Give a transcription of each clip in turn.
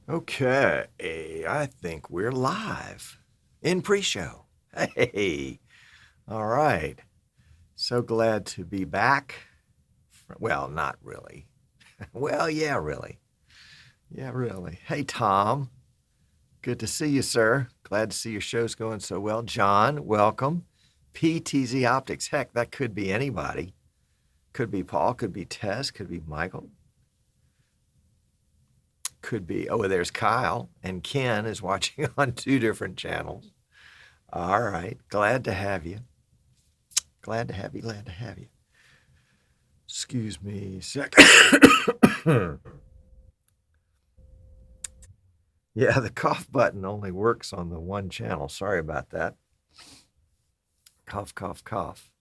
Okay, I think we're live in pre-show. Hey, all right. So glad to be back. Well, not really. Well, yeah, really. Yeah, really. Hey, Tom. Good to see you, sir. Glad to see your show's going so well. John, welcome. PTZ Optics. Heck, that could be anybody. Could be Paul, could be Tess, could be Michael. Could be, oh, there's Kyle, and Ken is watching on 2 different channels. All right, glad to have you. Glad to have you, glad to have you. Excuse me a second. Yeah, the cough button only works on the one channel. Sorry about that. Cough, cough, cough.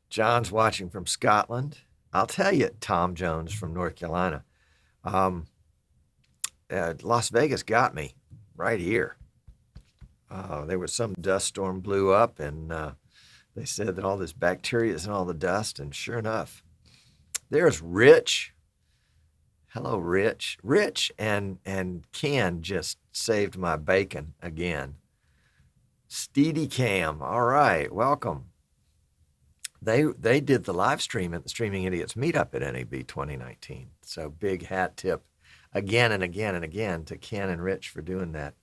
John's watching from Scotland. I'll tell you, Tom Jones from North Carolina. Las Vegas got me right here. There was some dust storm blew up, and they said that all this bacteria is in all the dust, and sure enough, there's Rich. Hello, Rich. Rich and Ken just saved my bacon again. Steady Cam, all right, welcome. They did the live stream at the Streaming Idiots meetup at NAB 2019. So big hat tip again and again and again to Ken and Rich for doing that.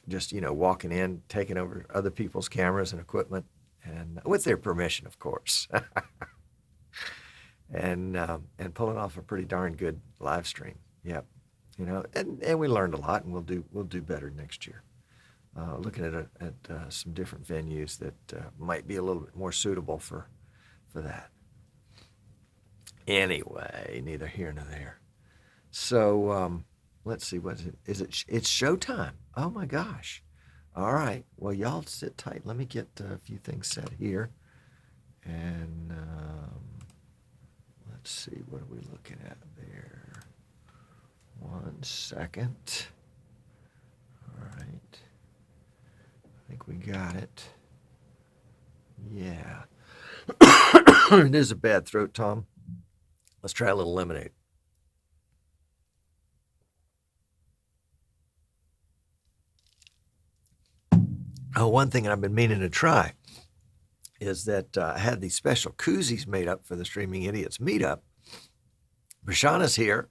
Just, walking in, taking over other people's cameras and equipment, and with their permission, of course. and pulling off a pretty darn good live stream. Yep. And we learned a lot, and we'll do better next year. Looking at some different venues that might be a little bit more suitable for that. Anyway, neither here nor there. So let's see, what is it? It's showtime. Oh my gosh. All right. Well, y'all sit tight. Let me get a few things set here. And let's see, what are we looking at there? 1 second. All right. I think we got it. Yeah. It is a bad throat, Tom. Let's try a little lemonade. Oh, one thing I've been meaning to try is that I had these special koozies made up for the Streaming Idiots meetup. Prashana's here,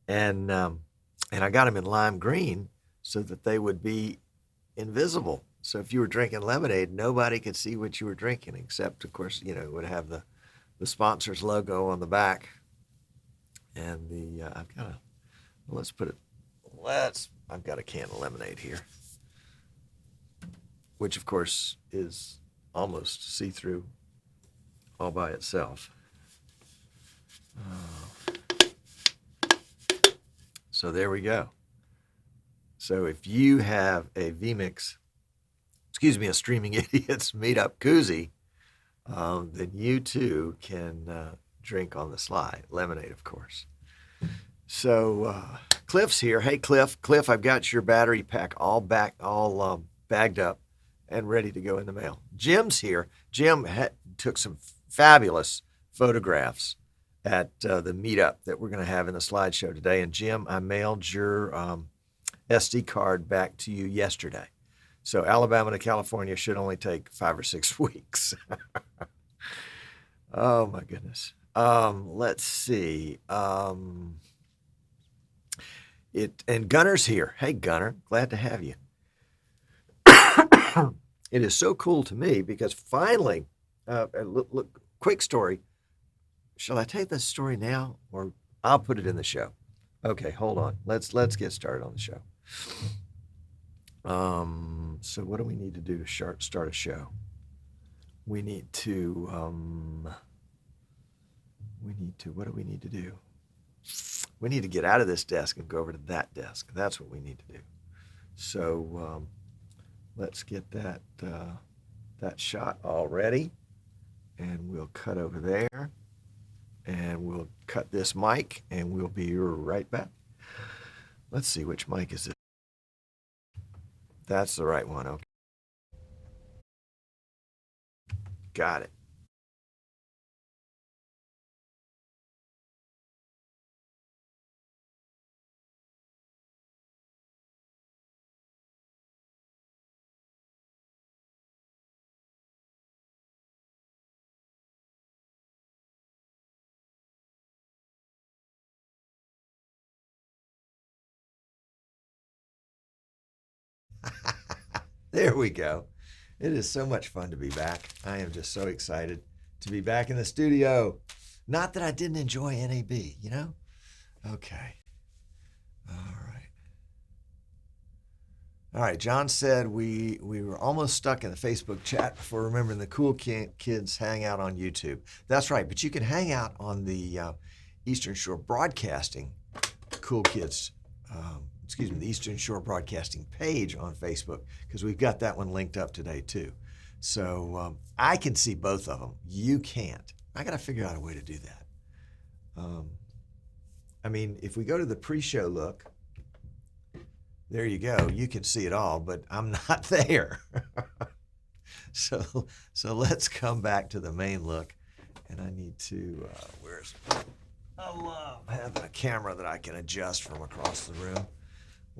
and I got them in lime green so that they would be invisible. So if you were drinking lemonade, nobody could see what you were drinking, except, of course, it would have the sponsor's logo on the back. And I've got I've got a can of lemonade here, which, of course, is almost see-through all by itself. So there we go. So if you have a vMix, a Streaming Idiots meetup koozie, then you too can drink on the sly. Lemonade, of course. So Cliff's here. Hey, Cliff. Cliff, I've got your battery pack all bagged up and ready to go in the mail. Jim's here. Jim took some fabulous photographs at the meetup that we're going to have in the slideshow today. And Jim, I mailed your SD card back to you yesterday. So Alabama to California should only take 5 or 6 weeks. Oh my goodness. Let's see. And Gunner's here. Hey Gunner, glad to have you. It is so cool to me because finally, look, quick story. Shall I take this story now, or I'll put it in the show? Okay, hold on. Let's get started on the show. So what do we need to do to start a show? We need to, what do we need to do? We need to get out of this desk and go over to that desk. That's what we need to do. So let's get that shot all ready, and we'll cut over there, and we'll cut this mic, and we'll be right back. Let's see, which mic is it? That's the right one. Okay. Got it. There we go. It is so much fun to be back. I am just so excited to be back in the studio. Not that I didn't enjoy NAB, Okay. All right. John said we were almost stuck in the Facebook chat before remembering the cool kids hang out on YouTube. That's right. But you can hang out on the Eastern Shore Broadcasting Cool Kids the Eastern Shore Broadcasting page on Facebook, because we've got that one linked up today too. So I can see both of them. You can't. I got to figure out a way to do that. If we go to the pre-show look, there you go. You can see it all, but I'm not there. So let's come back to the main look, and I need to, I love having a camera that I can adjust from across the room.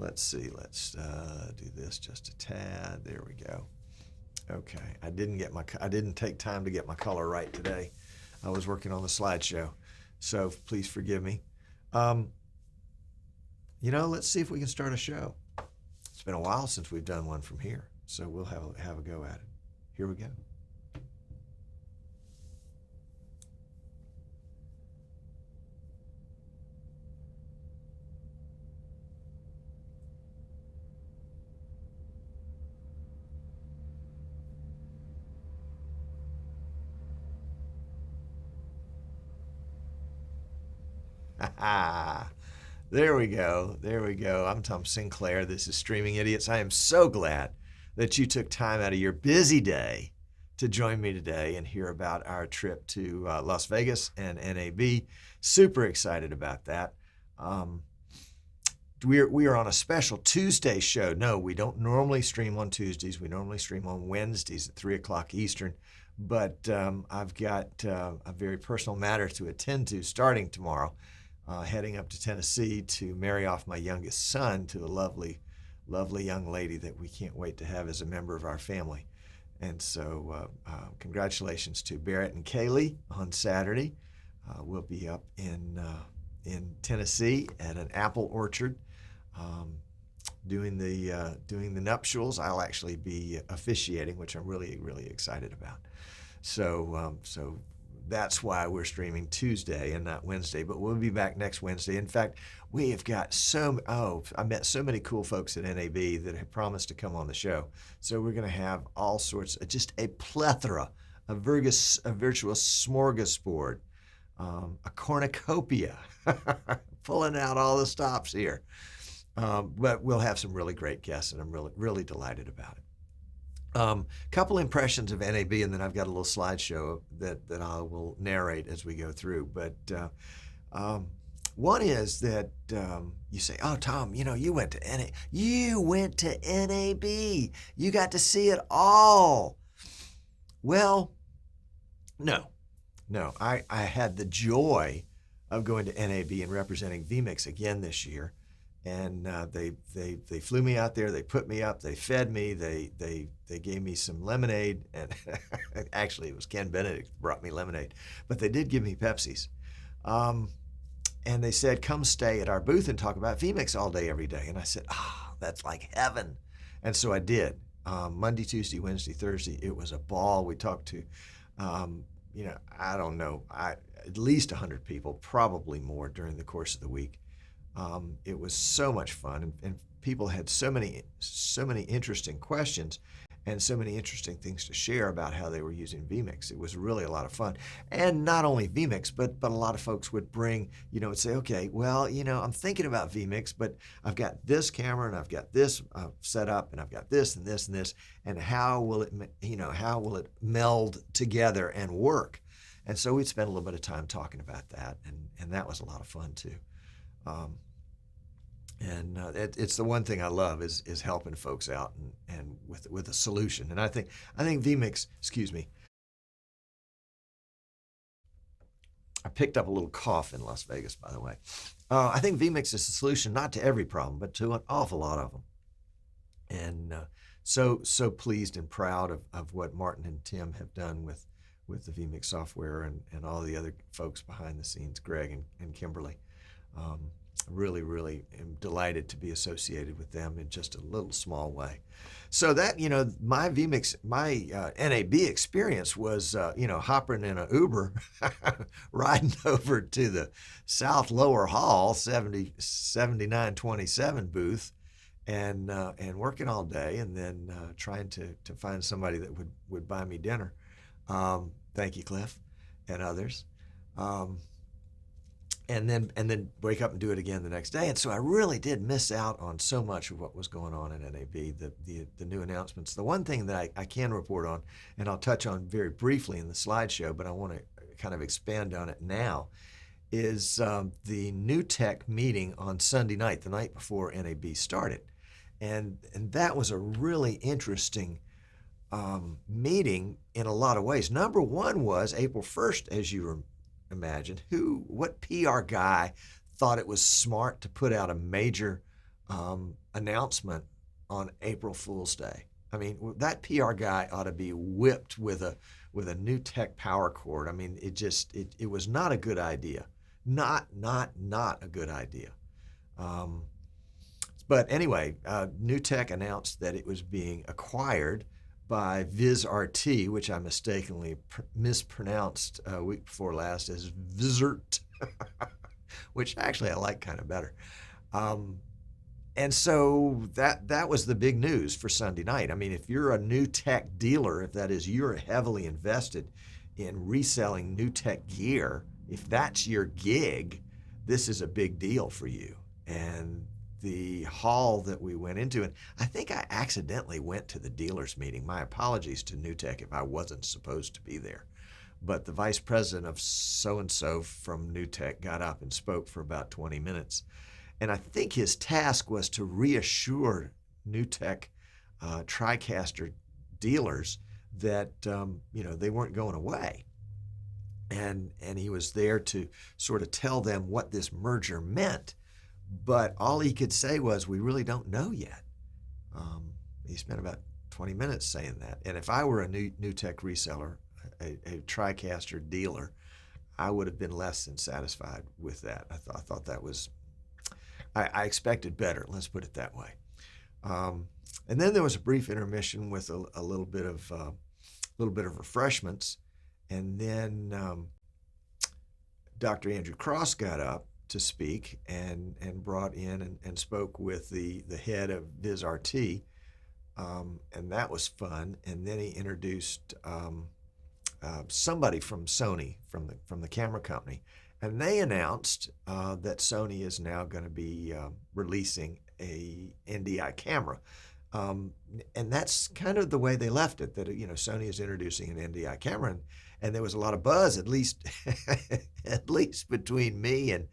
Let's see. Let's do this just a tad. There we go. Okay. I didn't take time to get my color right today. I was working on the slideshow, so please forgive me. Let's see if we can start a show. It's been a while since we've done one from here, so we'll have a go at it. Here we go. There we go. There we go. I'm Tom Sinclair. This is Streaming Idiots. I am so glad that you took time out of your busy day to join me today and hear about our trip to Las Vegas and NAB. Super excited about that. we are on a special Tuesday show. No, we don't normally stream on Tuesdays. We normally stream on Wednesdays at 3 o'clock Eastern. But I've got a very personal matter to attend to starting tomorrow, heading up to Tennessee to marry off my youngest son to a lovely, lovely young lady that we can't wait to have as a member of our family. And so congratulations to Barrett and Kaylee on Saturday. We'll be up in Tennessee at an apple orchard doing the nuptials. I'll actually be officiating, which I'm really, really excited about. So that's why we're streaming Tuesday and not Wednesday, but we'll be back next Wednesday. In fact, we have got I met so many cool folks at NAB that have promised to come on the show. So we're going to have all sorts, just a plethora, a virtuous smorgasbord, a cornucopia, pulling out all the stops here. But we'll have some really great guests, and I'm really, really delighted about it. Couple impressions of NAB, and then I've got a little slideshow that I will narrate as we go through. But one is that you say, "Oh, Tom, you went to NAB. You went to NAB. You got to see it all." Well, no. I had the joy of going to NAB and representing vMix again this year. And they flew me out there. They put me up. They fed me. They gave me some lemonade. And actually, it was Ken Benedict who brought me lemonade. But they did give me Pepsis. And they said, "Come stay at our booth and talk about vMix all day, every day." And I said, that's like heaven. And so I did. Monday, Tuesday, Wednesday, Thursday. It was a ball. We talked to, I don't know, at least 100 people, probably more during the course of the week. It was so much fun, and people had so many interesting questions and so many interesting things to share about how they were using vMix. It was really a lot of fun. And not only vMix, but a lot of folks would bring, would say, "Okay, well, I'm thinking about vMix, but I've got this camera and I've got this set up and I've got this and this and this, and how will it meld together and work?" And so we'd spend a little bit of time talking about that, and that was a lot of fun too. It's the one thing I love is helping folks out and with a solution. And I think vMix, excuse me, I picked up a little cough in Las Vegas, by the way. I think vMix is the solution, not to every problem, but to an awful lot of them. And so pleased and proud of what Martin and Tim have done with the vMix software and all the other folks behind the scenes, Greg and Kimberly. Really, really am delighted to be associated with them in just a little small way. So that, my vMix, my NAB experience was, hopping in an Uber, riding over to the South Lower Hall 7927 booth and working all day, and then trying to find somebody that would buy me dinner. Thank you, Cliff, and others. And then wake up and do it again the next day. And so I really did miss out on so much of what was going on in NAB, the new announcements. The one thing that I can report on, and I'll touch on very briefly in the slideshow, but I want to kind of expand on it now, is the New Tech meeting on Sunday night, the night before NAB started. And that was a really interesting meeting in a lot of ways. Number one was April 1st, as you imagine, what PR guy thought it was smart to put out a major announcement on April Fool's Day? I mean, that PR guy ought to be whipped with a New Tech power cord. I mean, it was not a good idea. Not a good idea. But anyway, New Tech announced that it was being acquired by VizRT, which I mistakenly mispronounced a week before last as Vizrt, which actually I like kind of better. And so that was the big news for Sunday night. I mean, if you're a New Tech dealer, if that is, you're heavily invested in reselling New Tech gear, if that's your gig, this is a big deal for you. And the hall that we went into, and I think I accidentally went to the dealers meeting. My apologies to New Tech if I wasn't supposed to be there. But the vice president of so-and-so from New Tech got up and spoke for about 20 minutes. And I think his task was to reassure NewTek TriCaster dealers that they weren't going away. And he was there to sort of tell them what this merger meant. But all he could say was, we really don't know yet. He spent about 20 minutes saying that. And if I were a NewTek reseller, a TriCaster dealer, I would have been less than satisfied with that. I thought that was, I expected better, let's put it that way. And then there was a brief intermission with a little bit of refreshments. And then Dr. Andrew Cross got up to speak and brought in and spoke with the head of VizRT, and that was fun. And then he introduced somebody from Sony, from the camera company, and they announced that Sony is now going to be releasing a NDI camera. And that's kind of the way they left it, that Sony is introducing an NDI camera, and there was a lot of buzz, at least between me and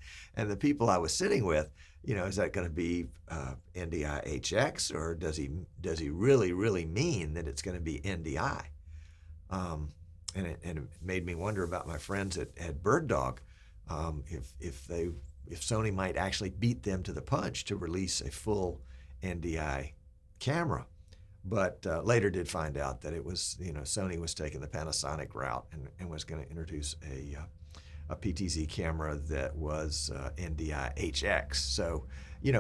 the people I was sitting with. Is that going to be NDI HX, or does he really mean that it's going to be NDI? And it made me wonder about my friends at Bird Dog, if Sony might actually beat them to the punch to release a full NDI camera. But later did find out that it was, Sony was taking the Panasonic route and was going to introduce a PTZ camera that was NDI HX. So,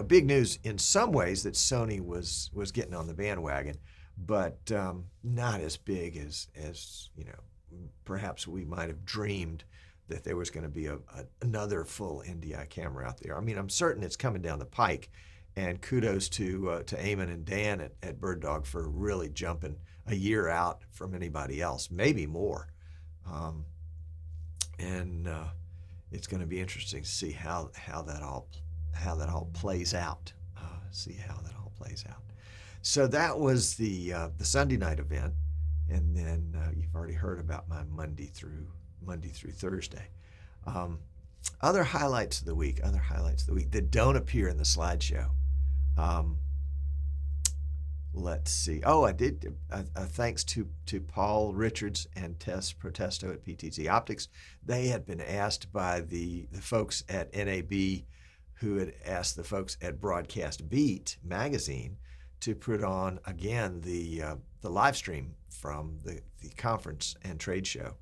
big news in some ways that Sony was getting on the bandwagon, but not as big as perhaps we might have dreamed that there was going to be another full NDI camera out there. I mean, I'm certain it's coming down the pike. And kudos to Eamon and Dan at Bird Dog for really jumping a year out from anybody else, maybe more. And it's going to be interesting to see how that all plays out. So that was the Sunday night event, and then you've already heard about my Monday through Thursday. Other highlights of the week that don't appear in the slideshow. Let's see. Oh, I did. Thanks to Paul Richards and Tess Protesto at PTZ Optics. They had been asked by the folks at NAB, who had asked the folks at Broadcast Beat magazine to put on again the live stream from the conference and trade show.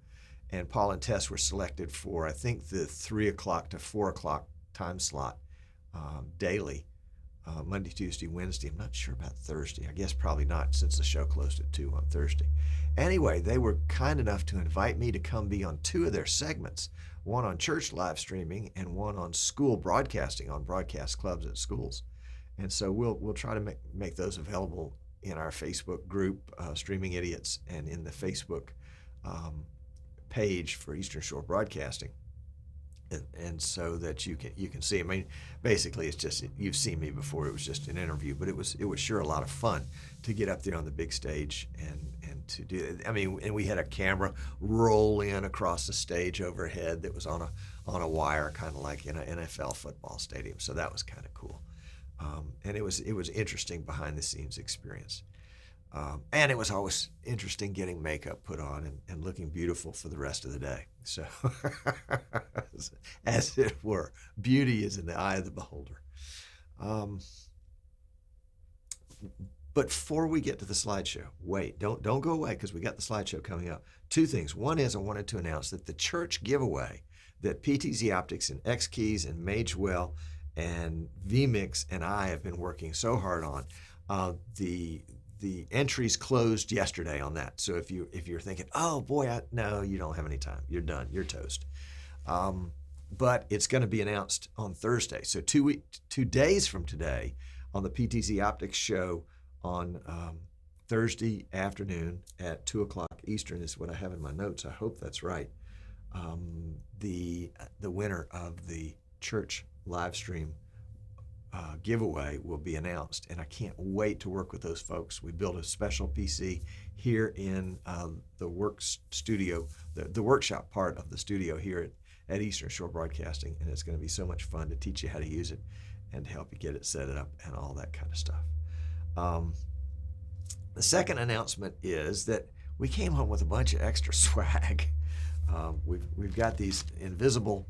And Paul and Tess were selected for, I think, the 3 o'clock to 4 o'clock time slot daily. Monday, Tuesday, Wednesday. I'm not sure about Thursday. I guess probably not, since the show closed at 2 on Thursday. Anyway, they were kind enough to invite me to come be on 2 of their segments, one on church live streaming and one on school broadcasting, on broadcast clubs at schools. And so we'll try to make those available in our Facebook group, Streaming Idiots, and in the Facebook page for Eastern Shore Broadcasting. And so that you can see. I mean, basically, it's just, you've seen me before. It was just an interview, but it was sure a lot of fun to get up there on the big stage and to do it. I mean, and we had a camera roll in across the stage overhead that was on a wire, kind of like in an NFL football stadium. So that was kind of cool, and it was interesting behind the scenes experience. And it was always interesting getting makeup put on and looking beautiful for the rest of the day. So, as it were, beauty is in the eye of the beholder. But before we get to the slideshow, wait, don't go away, because we got the slideshow coming up. 2 things. One is I wanted to announce that the church giveaway that PTZ Optics and X Keys and Magewell and vMix and I have been working so hard on, the entries closed yesterday on that. So if you're thinking, oh boy, no, you don't have any time. You're done. You're toast. But it's going to be announced on Thursday. So 2 days from today, on the PTZ Optics show on Thursday afternoon at 2 o'clock Eastern is what I have in my notes. I hope that's right. The winner of the church live stream giveaway will be announced, and I can't wait to work with those folks. We built a special PC here in the work studio, the workshop part of the studio here at Eastern Shore Broadcasting, and it's going to be so much fun to teach you how to use it and to help you get it set up and all that kind of stuff. The second announcement is that we came home with a bunch of extra swag. We've got these invisible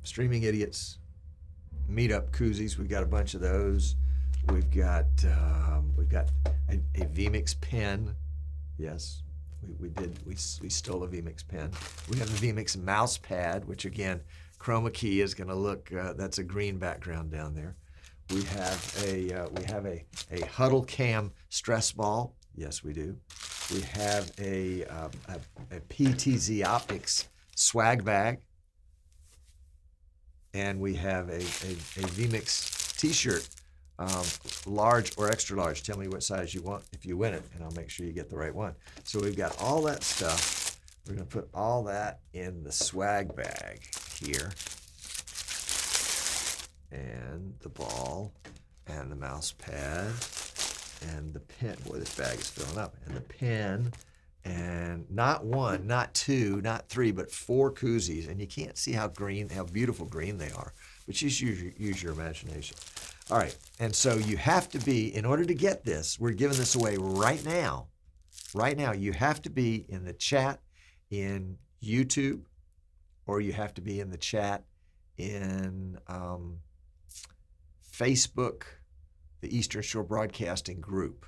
Streaming Idiots meetup koozies. We've got a bunch of those. We've got a vMix pen. Yes, we stole a vMix pen. We have a vMix mouse pad, which again, chroma key is going to look. That's a green background down there. We have a Huddle Cam stress ball. Yes, we do. We have a PTZ Optics swag bag, and we have a vMix T-shirt, large or extra large. Tell me what size you want if you win it, and I'll make sure you get the right one. So we've got all that stuff. We're going to put all that in the swag bag here, and the ball, and the mouse pad, and the pen. Boy, this bag is filling up. And the pen, and not one, not two, not three, but 4 koozies. And you can't see how beautiful green they are, but just use your imagination. All right, and so you have to be, in order to get this, we're giving this away right now. Right now, you have to be in the chat in YouTube, or you have to be in the chat in Facebook, the Eastern Shore Broadcasting group.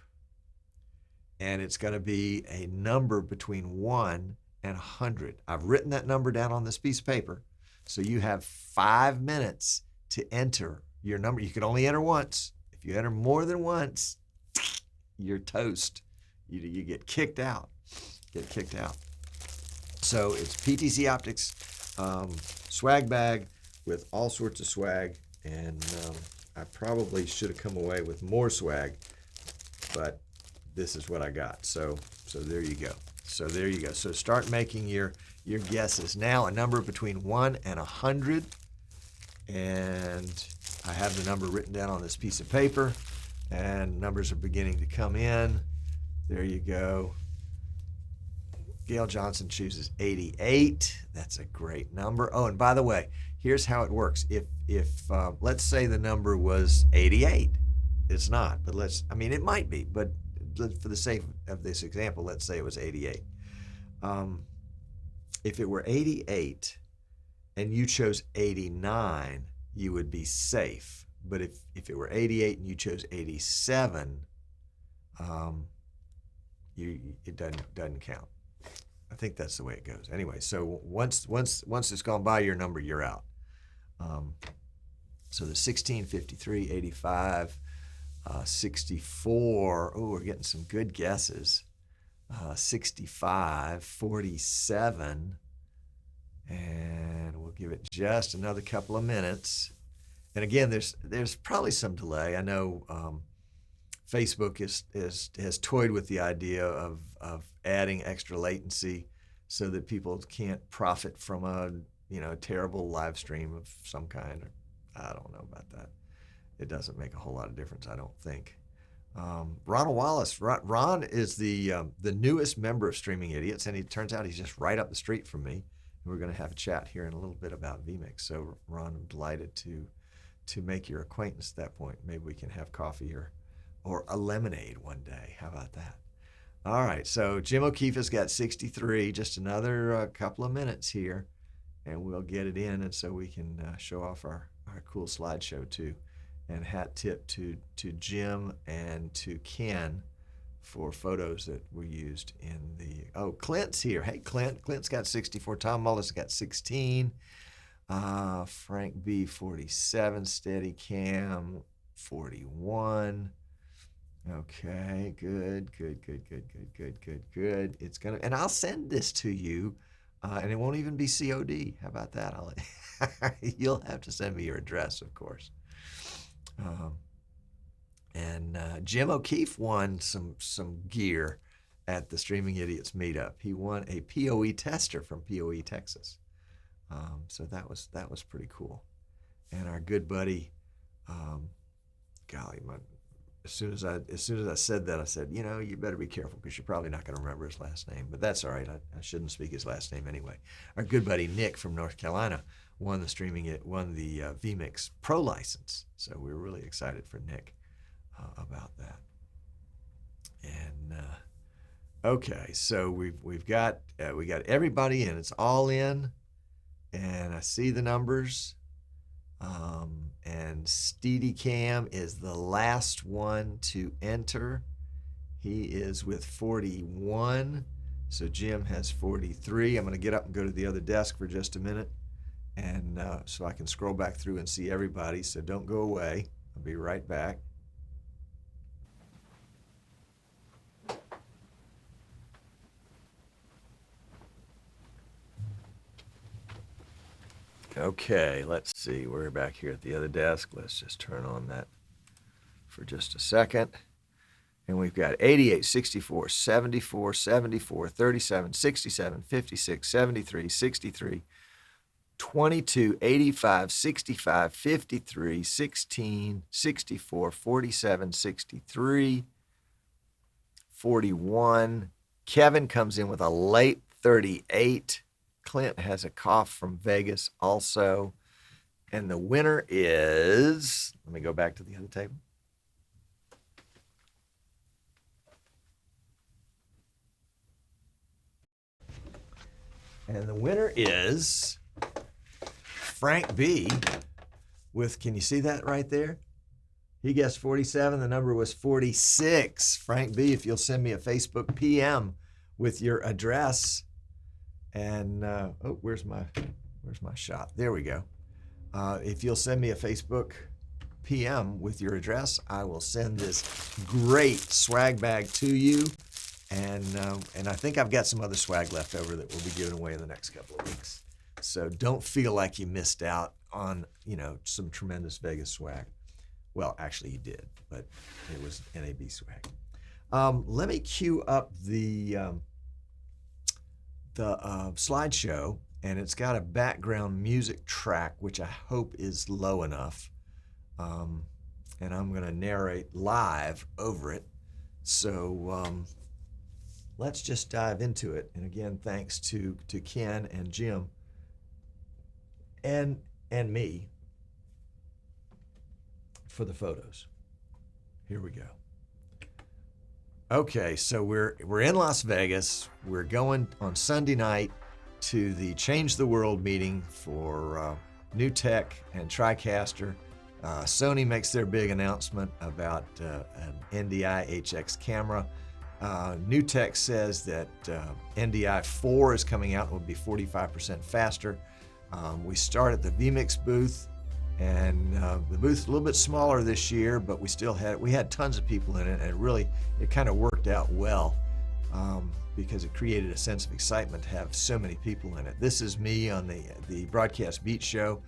And it's going to be a number between 1 and 100. I've written that number down on this piece of paper. So you have 5 minutes to enter your number. You can only enter once. If you enter more than once, you're toast. You get kicked out. Get kicked out. So it's PTZ Optics swag bag with all sorts of swag. And I probably should have come away with more swag, but this is what I got. So there you go. So there you go. So start making your guesses now. A number between 1 and 100, and I have the number written down on this piece of paper, and numbers are beginning to come in. There you go. Gail Johnson chooses 88. That's a great number. Oh, and by the way, here's how it works. If let's say the number was 88, it's not, but it might be, but for the sake of this example, let's say it was 88. If it were 88 and you chose 89, you would be safe. But if it were 88 and you chose 87, it doesn't count. I think that's the way it goes. Anyway, so once it's gone by your number, you're out. So the 16, 53, 85, 64. Oh, we're getting some good guesses. 65, 47, and we'll give it just another couple of minutes. And again, there's probably some delay. I know Facebook has toyed with the idea of adding extra latency so that people can't profit from a terrible live stream of some kind. I don't know about that. It doesn't make a whole lot of difference, I don't think. Ronald Wallace. Ron is the newest member of Streaming Idiots, and it turns out he's just right up the street from me. And we're going to have a chat here in a little bit about vMix. So Ron, I'm delighted to make your acquaintance at that point. Maybe we can have coffee or a lemonade one day. How about that? All right, so Jim O'Keefe has got 63, just another couple of minutes here, and we'll get it in, and so we can show off our cool slideshow too. And hat tip to Jim and to Ken for photos that were used in the... Oh, Clint's here. Hey, Clint. Clint's got 64. Tom Mullis got 16. Frank B, 47. Steady Cam, 41. Okay, good. It's gonna... And I'll send this to you, and it won't even be COD. How about that? You'll have to send me your address, of course. Jim O'Keefe won some gear at the Streaming Idiots meetup. He won a PoE tester from PoE, Texas. So that was pretty cool. And our good buddy, golly, as soon as I said that, I said, you better be careful because you're probably not going to remember his last name. But that's all right. I shouldn't speak his last name anyway. Our good buddy Nick from North Carolina won the vMix Pro license. So we were really excited for Nick about that. And okay, so we got everybody in. It's all in, and I see the numbers. And Steadicam is the last one to enter. He is with 41. So Jim has 43. I'm going to get up and go to the other desk for just a minute, and so I can scroll back through and see everybody. So don't go away. I'll be right back. Okay, let's see. We're back here at the other desk. Let's just turn on that for just a second. And we've got 88, 64, 74, 74, 37, 67, 56, 73, 63, 22, 85, 65, 53, 16, 64, 47, 63, 41. Kevin comes in with a late 38. Clint has a cough from Vegas also. And the winner is, let me go back to the other table. And the winner is Frank B with, can you see that right there? He guessed 47. The number was 46. Frank B, if you'll send me a Facebook PM with your address. And oh, where's my shot? There we go. If you'll send me a Facebook PM with your address, I will send this great swag bag to you. And I think I've got some other swag left over that we'll be giving away in the next couple of weeks. So don't feel like you missed out on, some tremendous Vegas swag. Well, actually you did, but it was NAB swag. Let me cue up the slideshow, and it's got a background music track, which I hope is low enough. And I'm going to narrate live over it. So let's just dive into it. And again, thanks to Ken and Jim and me for the photos. Here we go. Okay, so we're in Las Vegas. We're going on Sunday night to the Change the World meeting for New Tech and TriCaster. Sony makes their big announcement about an NDI HX camera. New Tech says that NDI 4 is coming out and will be 45% faster. We start at the vMix booth, and the booth's a little bit smaller this year, but we had tons of people in it, and really it kind of worked out well because it created a sense of excitement to have so many people in it. This is me on the Broadcast Beat show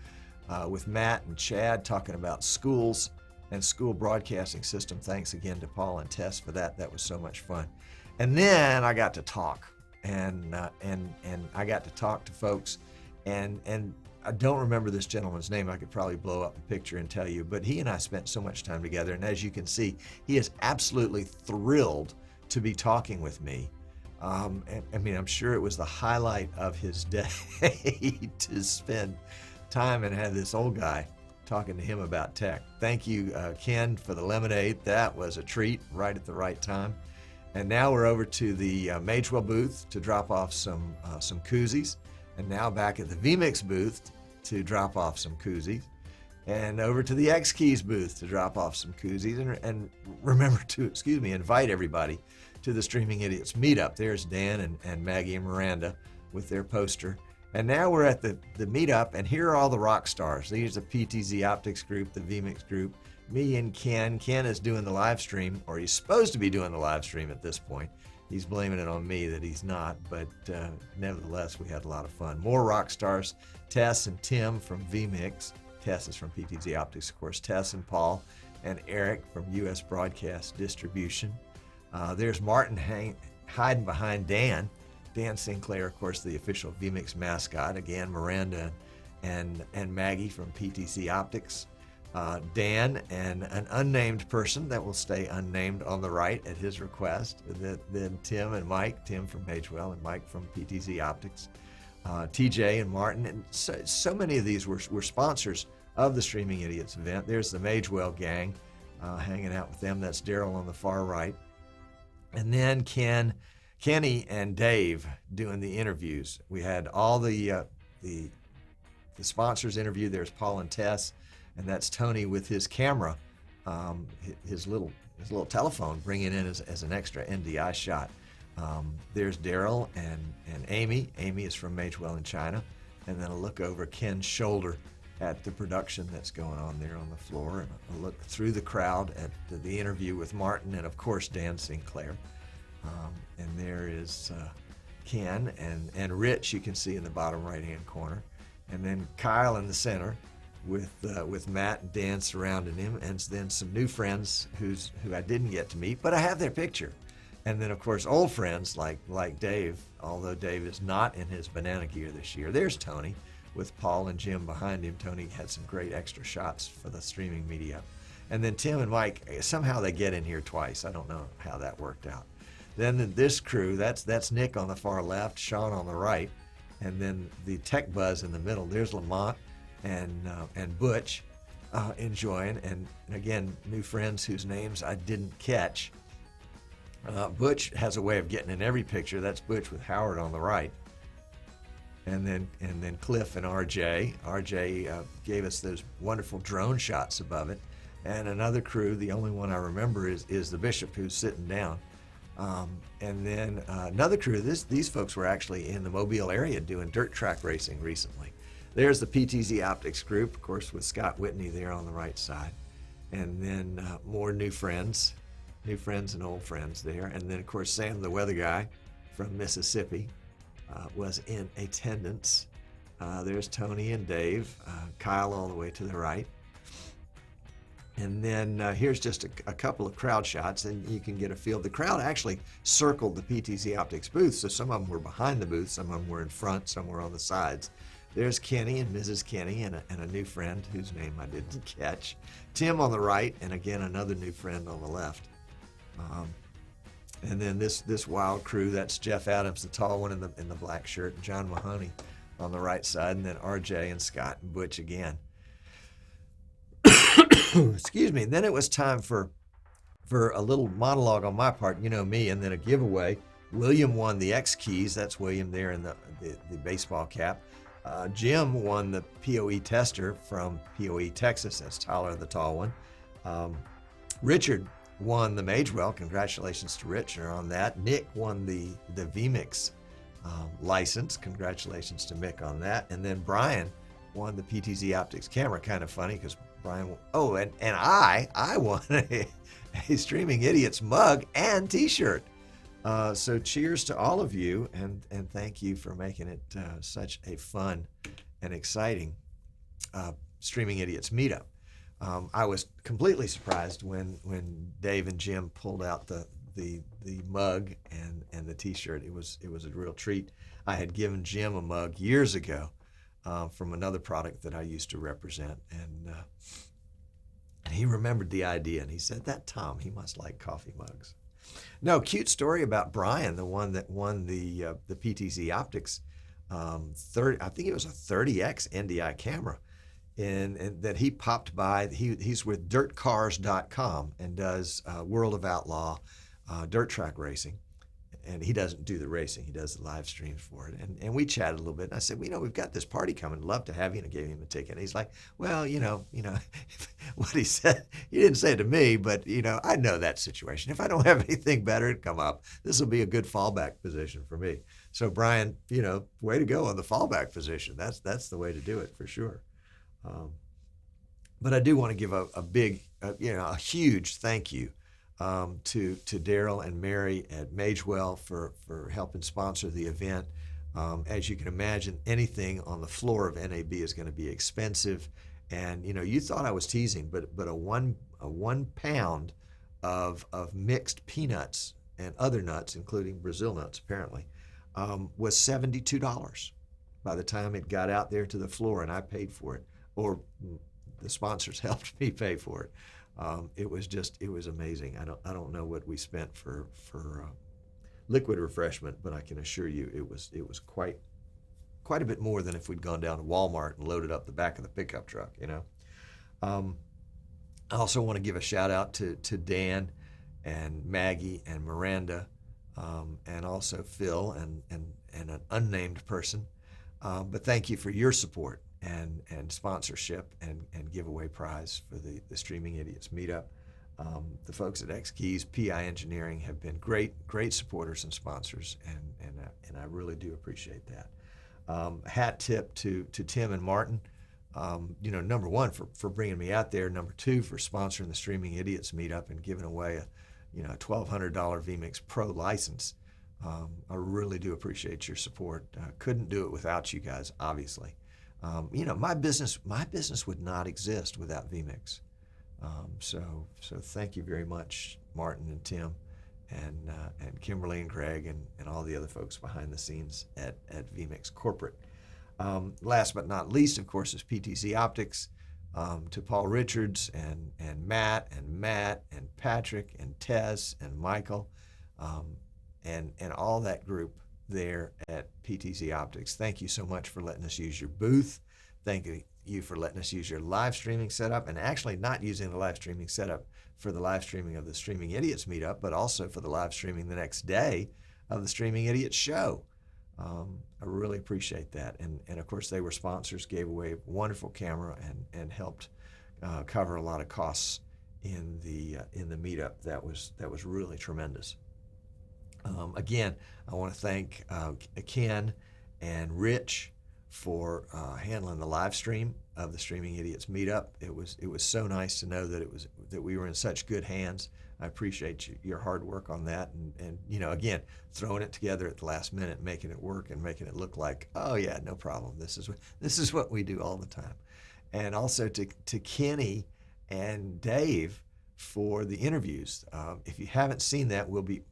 with Matt and Chad talking about schools and school broadcasting system. Thanks again to Paul and Tess for that. That was so much fun. And then I got to talk, and I got to talk to folks, and I don't remember this gentleman's name. I could probably blow up a picture and tell you, but he and I spent so much time together, and as you can see, he is absolutely thrilled to be talking with me. And, I mean, I'm sure it was the highlight of his day to spend time and have this old guy talking to him about tech. Thank you, Ken, for the lemonade. That was a treat right at the right time. And now we're over to the Magewell booth to drop off some koozies, and now back at the vMix booth to drop off some koozies, and over to the X Keys booth to drop off some koozies, and remember to, invite everybody to the Streaming Idiots meetup. There's Dan and Maggie and Miranda with their poster. And now we're at the meetup, and here are all the rock stars. These are the PTZ Optics group, the vMix group, me and Ken. Ken is doing the live stream, or he's supposed to be doing the live stream at this point. He's blaming it on me that he's not, but nevertheless, we had a lot of fun. More rock stars, Tess and Tim from vMix. Tess is from PTZ Optics, of course. Tess and Paul and Eric from US Broadcast Distribution. There's Martin hiding behind Dan. Dan Sinclair, of course, the official vMix mascot. Again, Miranda and Maggie from PTC Optics. Dan and an unnamed person that will stay unnamed on the right at his request. And then Tim and Mike, Tim from Magewell and Mike from PTZ Optics, TJ and Martin. And so many of these were sponsors of the Streaming Idiots event. There's the Magewell gang hanging out with them. That's Daryl on the far right. And then Kenny and Dave doing the interviews. We had all the sponsors interview. There's Paul and Tess, and that's Tony with his camera, his little telephone, bringing in as an extra NDI shot. There's Daryl and Amy. Amy is from Magewell in China, and then a look over Ken's shoulder at the production that's going on there on the floor, and a look through the crowd at the interview with Martin, and of course Dan Sinclair. And there is Ken and Rich, you can see in the bottom right-hand corner, and then Kyle in the center with Matt and Dan surrounding him, and then some new friends who I didn't get to meet, but I have their picture. And then of course old friends like Dave, although Dave is not in his banana gear this year. There's Tony with Paul and Jim behind him. Tony had some great extra shots for the streaming media. And then Tim and Mike, somehow they get in here twice. I don't know how that worked out. Then this crew, that's Nick on the far left, Sean on the right, and then the tech buzz in the middle. There's Lamont and Butch enjoying, and again, new friends whose names I didn't catch. Butch has a way of getting in every picture. That's Butch with Howard on the right. And then Cliff and RJ. RJ gave us those wonderful drone shots above it. And another crew, the only one I remember is the Bishop, who's sitting down. And then another crew, these folks were actually in the Mobile area doing dirt track racing recently. There's the PTZ Optics group, of course, with Scott Whitney there on the right side. And then more new friends and old friends there. And then, of course, Sam, the weather guy from Mississippi, was in attendance. There's Tony and Dave, Kyle all the way to the right. And then here's just a couple of crowd shots, and you can get a feel. The crowd actually circled the PTZ Optics booth, so some of them were behind the booth, some of them were in front, some were on the sides. There's Kenny and Mrs. Kenny and a new friend whose name I didn't catch. Tim on the right, and again another new friend on the left. And then this wild crew, that's Jeff Adams, the tall one in the black shirt, and John Mahoney on the right side, and then RJ and Scott and Butch again. Excuse me. And then it was time for a little monologue on my part, you know me, and then a giveaway. William won the X keys. That's William there in the baseball cap. Jim won the POE tester from POE Texas. That's Tyler, the tall one. Richard won the Magewell. Congratulations to Richard on that. Nick won the vMix license. Congratulations to Mick on that. And then Brian won the PTZ Optics camera. Kind of funny because Brian, and I won a Streaming Idiots mug and t-shirt. So cheers to all of you, and thank you for making it such a fun and exciting Streaming Idiots meetup. I was completely surprised when Dave and Jim pulled out the mug and the t-shirt. It was a real treat. I had given Jim a mug years ago from another product that I used to represent, and he remembered the idea, and he said, that Tom, he must like coffee mugs. No, cute story about Brian, the one that won the PTZ Optics 30, I think it was a 30X NDI camera, and that he popped by. He's with dirtcars.com and does World of Outlaw dirt track racing. And he doesn't do the racing, he does the live streams for it. And we chatted a little bit, and I said, we've got this party coming, love to have you, and I gave him a ticket. And he's like, well, what he said, he didn't say it to me, but I know that situation. If I don't have anything better to come up, this will be a good fallback position for me. So Brian, way to go on the fallback position. That's the way to do it for sure. But I do want to give a huge thank you to Daryl and Mary at Magewell for helping sponsor the event. As you can imagine, anything on the floor of NAB is going to be expensive. And you thought I was teasing, but a one pound of mixed peanuts and other nuts, including Brazil nuts apparently, was $72 by the time it got out there to the floor, and I paid for it. Or the sponsors helped me pay for it. It was amazing. I don't know what we spent for liquid refreshment, but I can assure you it was quite a bit more than if we'd gone down to Walmart and loaded up the back of the pickup truck, you know. I also want to give a shout out to Dan and Maggie and Miranda, and also Phil and an unnamed person. But thank you for your support and sponsorship and giveaway prize for the Streaming Idiots meetup. The folks at X Keys, PI Engineering have been great supporters and sponsors, and I really do appreciate that. Hat tip to Tim and Martin. Number one for bringing me out there. Number two for sponsoring the Streaming Idiots meetup and giving away a $1,200 vMix Pro license. I really do appreciate your support. Couldn't do it without you guys, obviously. My business would not exist without vMix. So thank you very much, Martin and Tim, and Kimberly and Greg and all the other folks behind the scenes at vMix Corporate. Last but not least, of course, is PTZ Optics. To Paul Richards and Matt and Patrick and Tess and Michael, and all that group there at PTZ Optics. Thank you so much for letting us use your booth. Thank you for letting us use your live streaming setup, and actually not using the live streaming setup for the live streaming of the Streaming Idiots meetup, but also for the live streaming the next day of the Streaming Idiots show. I really appreciate that. And of course, they were sponsors, gave away a wonderful camera and helped cover a lot of costs in the meetup. That was really tremendous. Again, I want to thank Ken and Rich for handling the live stream of the Streaming Idiots meetup. It was so nice to know that we were in such good hands. I appreciate your hard work on that, and again, throwing it together at the last minute, making it work, and making it look like, oh yeah, no problem. This is what we do all the time. And also to Kenny and Dave for the interviews. If you haven't seen that, we'll be,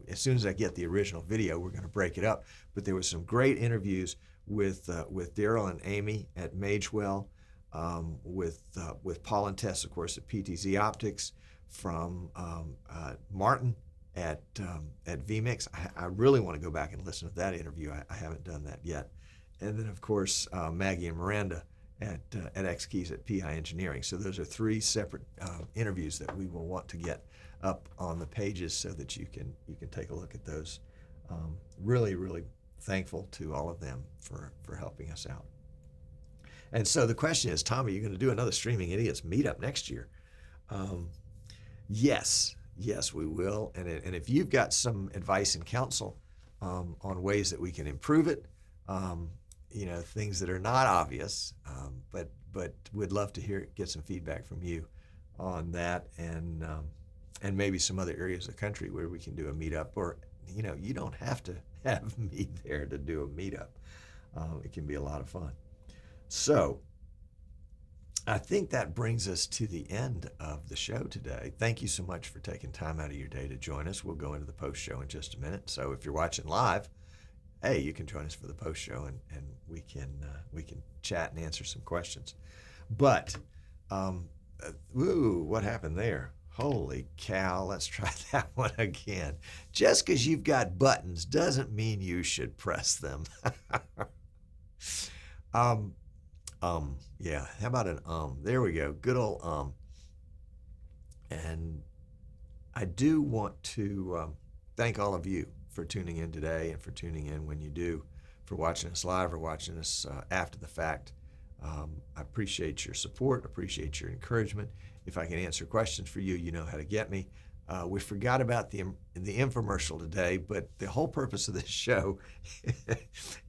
as soon as I get the original video, we're going to break it up. But there was some great interviews with Daryl and Amy at Magewell, with Paul and Tess, of course, at PTZ Optics, from Martin at vMix. I really want to go back and listen to that interview. I haven't done that yet. And then, of course, Maggie and Miranda at X Keys at PI Engineering. So those are three separate interviews that we will want to get up on the pages so that you can take a look at those. Really thankful to all of them for helping us out. And so the question is, Tom, are you going to do another Streaming Idiots meetup next year? Yes, we will. And if you've got some advice and counsel on ways that we can improve it, things that are not obvious, but we'd love to get some feedback from you on that, and maybe some other areas of the country where we can do a meetup. Or you don't have to have me there to do a meetup. It can be a lot of fun. So I think that brings us to the end of the show today. Thank you so much for taking time out of your day to join us. We'll go into the post show in just a minute. So if you're watching live, hey, you can join us for the post show, and we can chat and answer some questions. But what happened there? Holy cow, let's try that one again. Just because you've got buttons doesn't mean you should press them. Yeah, how about an There we go, good old And I do want to thank all of you for tuning in today, and for tuning in when you do, for watching us live or watching us after the fact. I appreciate your support, appreciate your encouragement. If I can answer questions for you, you know how to get me. We forgot about the infomercial today, but the whole purpose of this show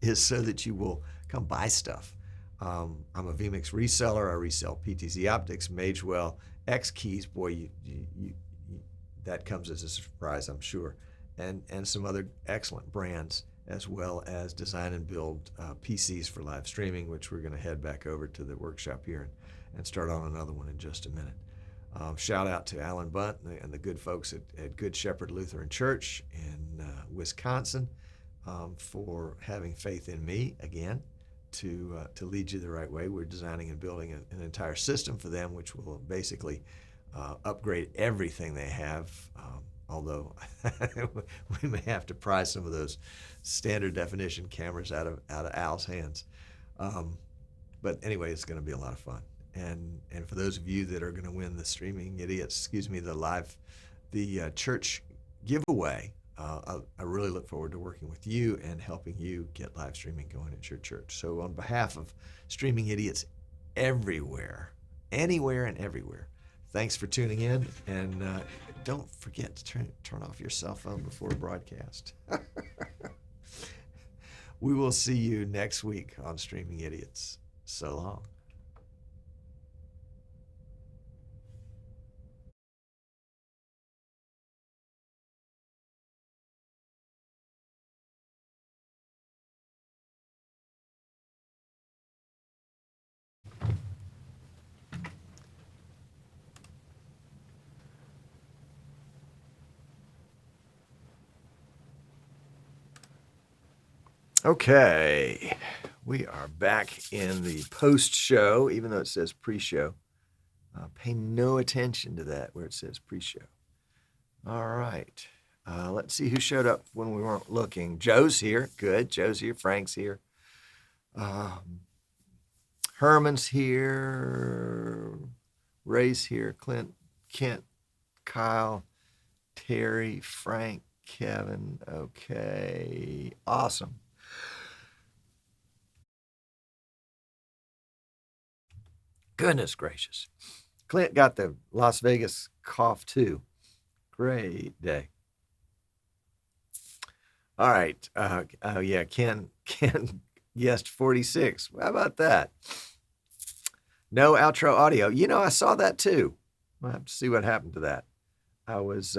is so that you will come buy stuff. I'm a vMix reseller. I resell PTZ Optics, Magewell, X Keys. Boy, that comes as a surprise, I'm sure. And some other excellent brands, as well as design and build PCs for live streaming, which we're going to head back over to the workshop here and start on another one in just a minute. Shout out to Alan Bunt and the good folks at Good Shepherd Lutheran Church in Wisconsin for having faith in me again to lead you the right way. We're designing and building an entire system for them, which will basically upgrade everything they have. Although we may have to pry some of those standard definition cameras out of Al's hands. But anyway, it's going to be a lot of fun. And for those of you that are going to win the Streaming Idiots, the church giveaway, I really look forward to working with you and helping you get live streaming going at your church. So on behalf of Streaming Idiots everywhere, anywhere and everywhere, thanks for tuning in. And don't forget to turn off your cell phone before broadcast. We will see you next week on Streaming Idiots. So long. Okay, we are back in the post-show, even though it says pre-show. Pay no attention to that where it says pre-show. All right, let's see who showed up when we weren't looking. Joe's here. Good. Joe's here. Frank's here. Herman's here. Ray's here. Clint, Kent, Kyle, Terry, Frank, Kevin. Okay, awesome. Goodness gracious. Clint got the Las Vegas cough too. Great day. All right. Oh yeah, Ken guessed 46. How about that? No outro audio. You know, I saw that too. We'll have to see what happened to that. I was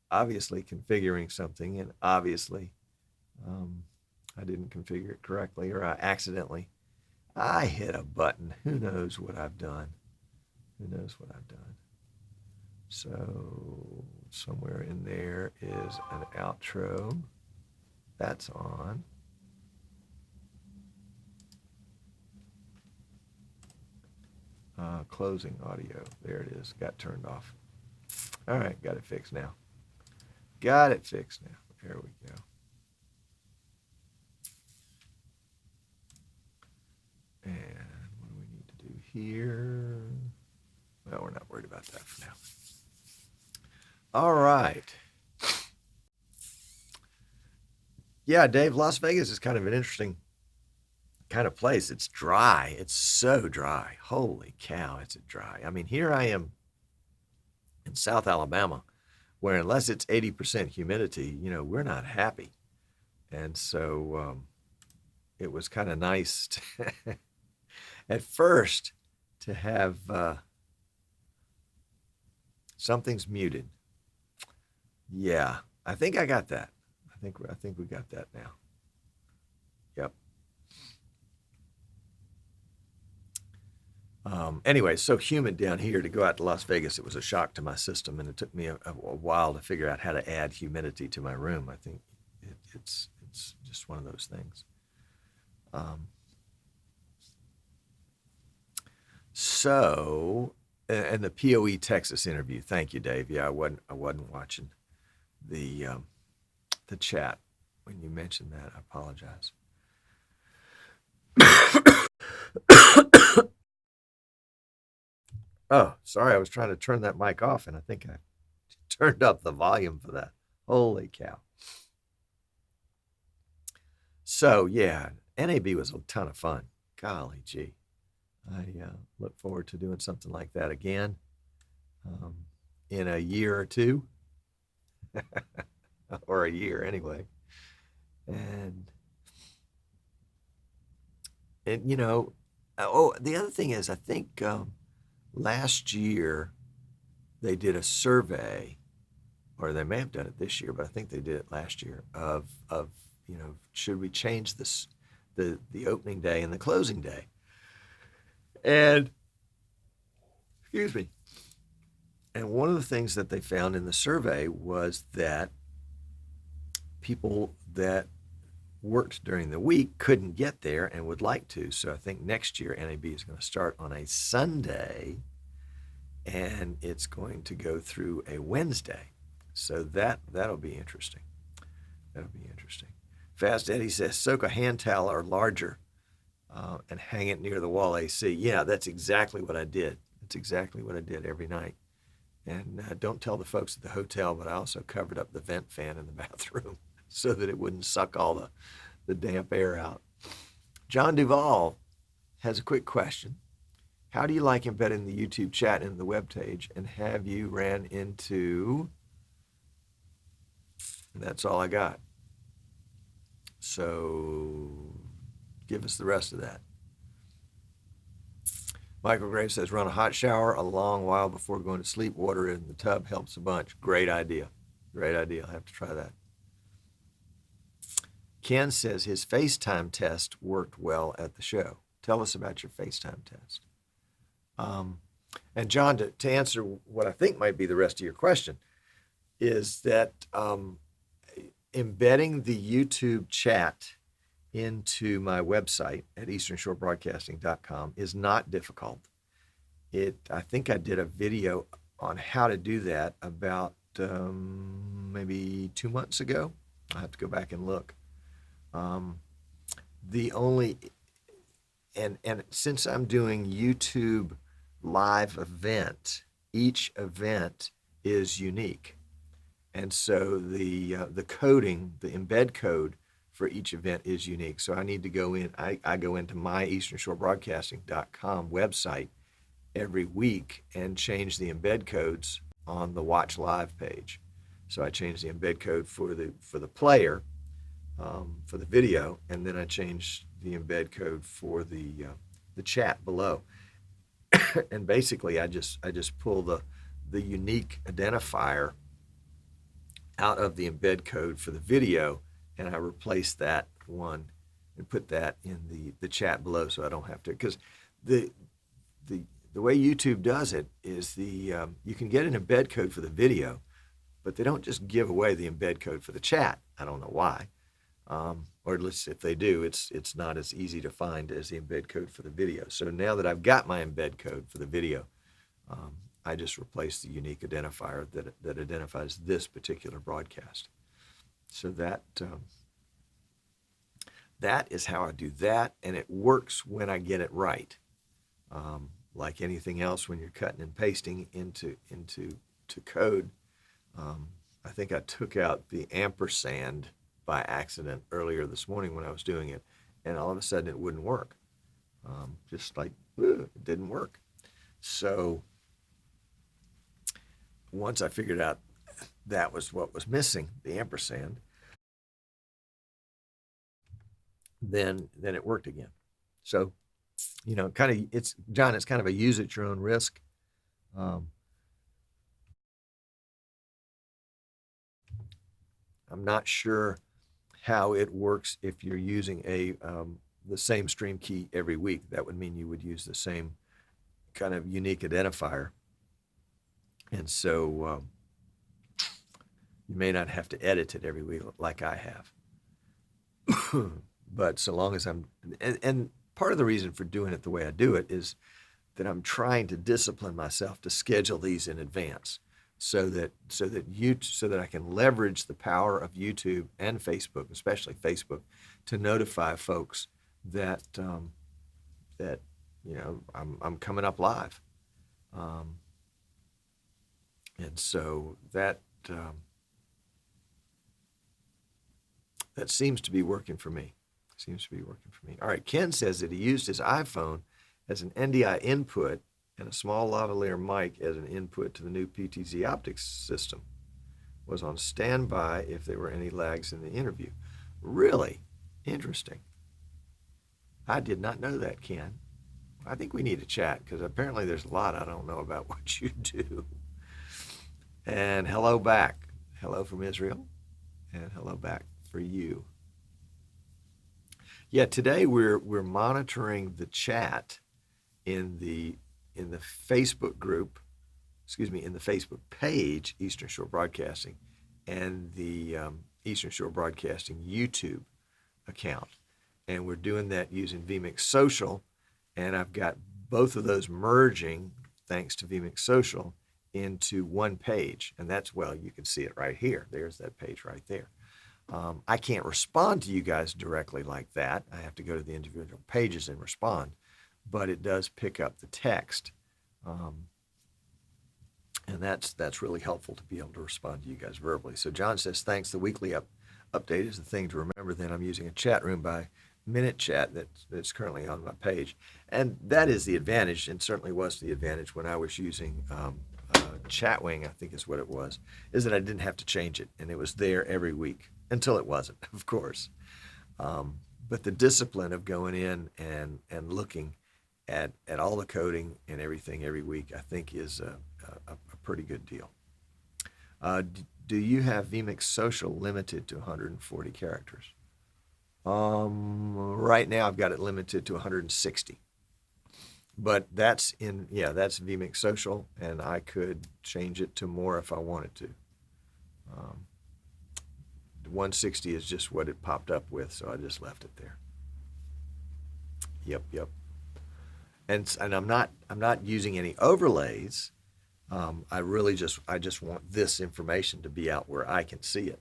obviously configuring something, and obviously I didn't configure it correctly, or I accidentally. I hit a button. Who knows what I've done? Who knows what I've done? So somewhere in there is an outro. That's on. Closing audio. There it is. Got turned off. All right, got it fixed now. Got it fixed now. There we go. And what do we need to do here? Well, we're not worried about that for now. All right. Yeah, Dave, Las Vegas is kind of an interesting kind of place. It's dry. It's so dry. Holy cow, it's dry. I mean, here I am in South Alabama, where unless it's 80% humidity, you know, we're not happy. And so it was kind of nice to at first to have something's muted. Yeah, I think I got that. I think we got that now. Yep. Anyway, so humid down here. To go out to Las Vegas, it was a shock to my system, and it took me a while to figure out how to add humidity to my room. I think it's just one of those things. So, and the POE Texas interview. Thank you, Dave. Yeah, I wasn't watching the chat when you mentioned that. I apologize. Oh, sorry. I was trying to turn that mic off, and I think I turned up the volume for that. Holy cow. So, yeah, NAB was a ton of fun. Golly gee. I look forward to doing something like that again in a year or two, or a year anyway. And you know, the other thing is, I think last year they did a survey, or they may have done it this year, but I think they did it last year of you know, should we change this the opening day and the closing day? And excuse me. And one of the things that they found in the survey was that people that worked during the week couldn't get there and would like to. So I think next year NAB is going to start on a Sunday and it's going to go through a Wednesday. So that'll be interesting. That'll be interesting. Fast Eddie says, soak a hand towel or larger and hang it near the wall AC. Yeah, that's exactly what I did. That's exactly what I did every night. And don't tell the folks at the hotel, but I also covered up the vent fan in the bathroom so that it wouldn't suck all the damp air out. John Duvall has a quick question. How do you like embedding the YouTube chat into the web page? And have you ran into... And that's all I got. So give us the rest of that. Michael Graves says, run a hot shower a long while before going to sleep. Water in the tub helps a bunch. Great idea. Great idea. I'll have to try that. Ken says his FaceTime test worked well at the show. Tell us about your FaceTime test. And John, to answer what I think might be the rest of your question, is that embedding the YouTube chat into my website at easternshorebroadcasting.com is not difficult. I think I did a video on how to do that about maybe 2 months ago. I have to go back and look. The only, and since I'm doing YouTube live event, each event is unique. And so the coding, the embed code for each event is unique. So I need to go in, I go into my easternshorebroadcasting.com website every week and change the embed codes on the watch live page. So I change the embed code for the player, for the video, and then I change the embed code for the chat below. And basically I just pull the unique identifier out of the embed code for the video, and I replace that one and put that in the chat below, so I don't have to, because the way YouTube does it is you can get an embed code for the video, but they don't just give away the embed code for the chat. I don't know why, or at least if they do, it's not as easy to find as the embed code for the video. So now that I've got my embed code for the video, I just replace the unique identifier that identifies this particular broadcast. So that is how I do that, and it works when I get it right. Like anything else, when you're cutting and pasting into code, I think I took out the ampersand by accident earlier this morning when I was doing it, and all of a sudden it wouldn't work. Just like, it didn't work. So once I figured out that was what was missing, the ampersand, then it worked again. So, it's John, it's kind of a use at your own risk. I'm not sure how it works if you're using the same stream key every week. That would mean you would use the same kind of unique identifier. And so you may not have to edit it every week like I have. But so long as and part of the reason for doing it the way I do it is that I'm trying to discipline myself to schedule these in advance so that I can leverage the power of YouTube and Facebook, especially Facebook, to notify folks that I'm coming up live. And so that seems to be working for me. All right, Ken says that he used his iPhone as an NDI input and a small lavalier mic as an input to the new PTZ optics system. Was on standby if there were any lags in the interview. Really interesting. I did not know that, Ken. I think we need to chat because apparently there's a lot I don't know about what you do. And hello back. Hello from Israel. And hello back for you. Yeah, today we're monitoring the chat in the Facebook group, in the Facebook page, Eastern Shore Broadcasting, and the Eastern Shore Broadcasting YouTube account. And we're doing that using vMix Social. And I've got both of those merging, thanks to vMix Social, into one page. And that's, well, you can see it right here. There's that page right there. I can't respond to you guys directly like that. I have to go to the individual pages and respond, but it does pick up the text. And that's really helpful to be able to respond to you guys verbally. So John says, thanks. The weekly update is the thing to remember. Then I'm using a chat room by Minute Chat that's currently on my page. And that is the advantage, and certainly was the advantage when I was using Chatwing, I think is what it was, is that I didn't have to change it. And it was there every week until it wasn't, of course. But the discipline of going in and looking at all the coding and everything every week, I think is a pretty good deal. Do you have vMix Social limited to 140 characters? Right now I've got it limited to 160. But that's that's vMix Social, and I could change it to more if I wanted to. 160 is just what it popped up with, so I just left it there. Yep. And I'm not using any overlays. I just want this information to be out where I can see it.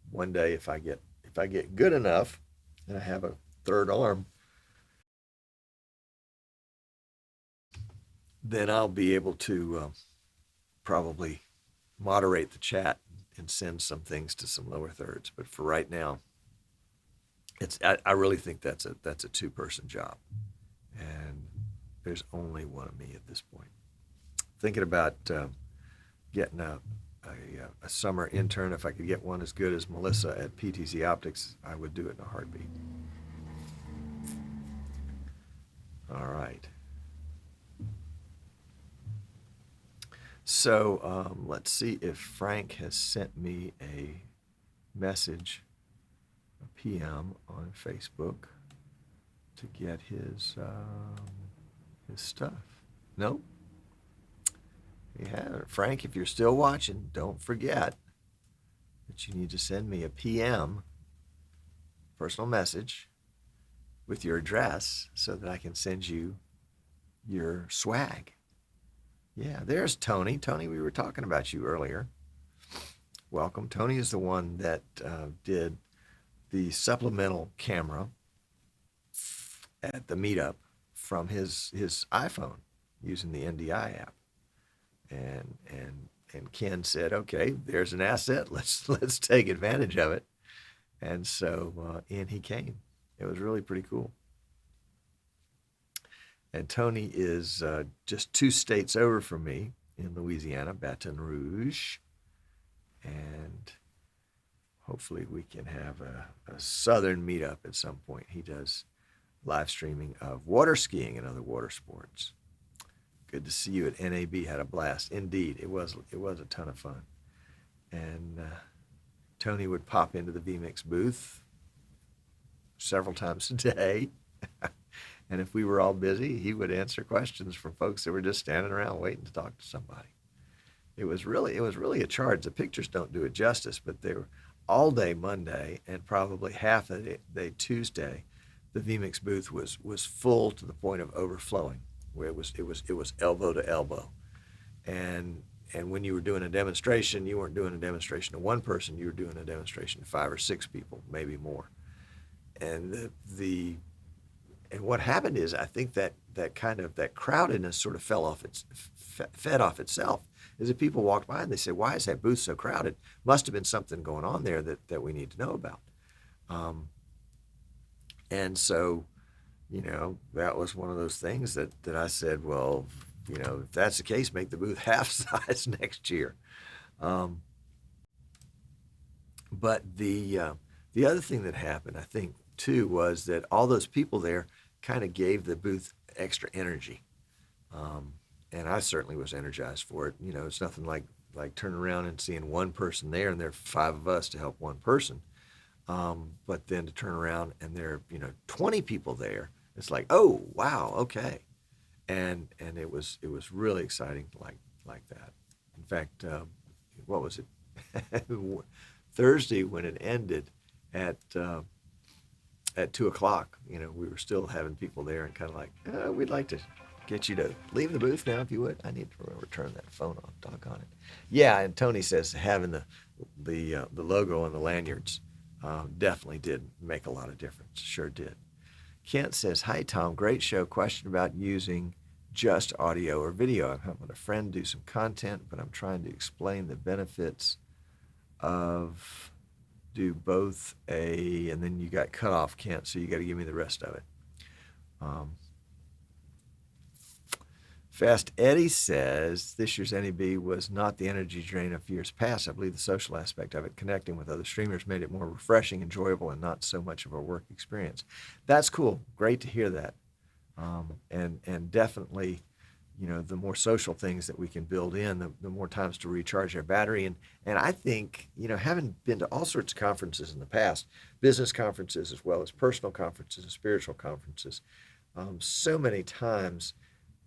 One day, if I get good enough, and I have a third arm, then I'll be able to probably moderate the chat and send some things to some lower thirds. But for right now, I really think that's a two-person job, and there's only one of me at this point. Thinking about getting a summer intern. If I could get one as good as Melissa at PTZ Optics, I would do it in a heartbeat. All right. So let's see if Frank has sent me a message, a PM on Facebook, to get his stuff. Nope. Yeah, Frank, if you're still watching, don't forget that you need to send me a PM, personal message, with your address so that I can send you your swag. Yeah, there's Tony. Tony, we were talking about you earlier. Welcome. Tony is the one that did the supplemental camera at the meetup from his iPhone using the NDI app. And Ken said, okay, there's an asset. Let's take advantage of it. And so in he came. It was really pretty cool. And Tony is just 2 states over from me in Louisiana, Baton Rouge. And hopefully we can have a southern meetup at some point. He does live streaming of water skiing and other water sports. Good to see you at NAB. Had a blast. Indeed, it was a ton of fun. And Tony would pop into the vMix booth several times a day. And if we were all busy, he would answer questions from folks that were just standing around waiting to talk to somebody. It was really a charge. The pictures don't do it justice, but they were all day Monday and probably half of the day Tuesday. The vMix booth was full to the point of overflowing, where it was elbow to elbow. And when you were doing a demonstration, you weren't doing a demonstration to one person. You were doing a demonstration to 5 or 6 people, maybe more. And and what happened is, I think that crowdedness sort of fed off itself. As if people walked by and they said, why is that booth so crowded? Must have been something going on there that we need to know about. And so, that was one of those things that I said, well, if that's the case, make the booth half size next year. But the other thing that happened, I think, too, was that all those people there kind of gave the booth extra energy. And I certainly was energized for it. It's nothing like turning around and seeing one person there, and there are 5 of us to help one person. But then to turn around and there are 20 people there, it's like, oh wow, okay. And it was really exciting like that. In fact, what was it? Thursday when it ended at at 2 o'clock, you know, we were still having people there and kind of like, we'd like to get you to leave the booth now if you would. I need to return that phone off. Doggone it. Yeah, and Tony says having the logo on the lanyards definitely did make a lot of difference. Sure did. Kent says, hi, Tom. Great show. Question about using just audio or video. I'm helping a friend do some content, but I'm trying to explain the benefits of do both and then you got cut off, Kent, so you got to give me the rest of it. Fast Eddie says, this year's NAB was not the energy drain of years past. I believe the social aspect of it, connecting with other streamers, made it more refreshing, enjoyable, and not so much of a work experience. That's cool. Great to hear that. And definitely, you know, the more social things that we can build in, the more times to recharge our battery. And I think, you know, having been to all sorts of conferences in the past, business conferences as well as personal conferences and spiritual conferences, so many times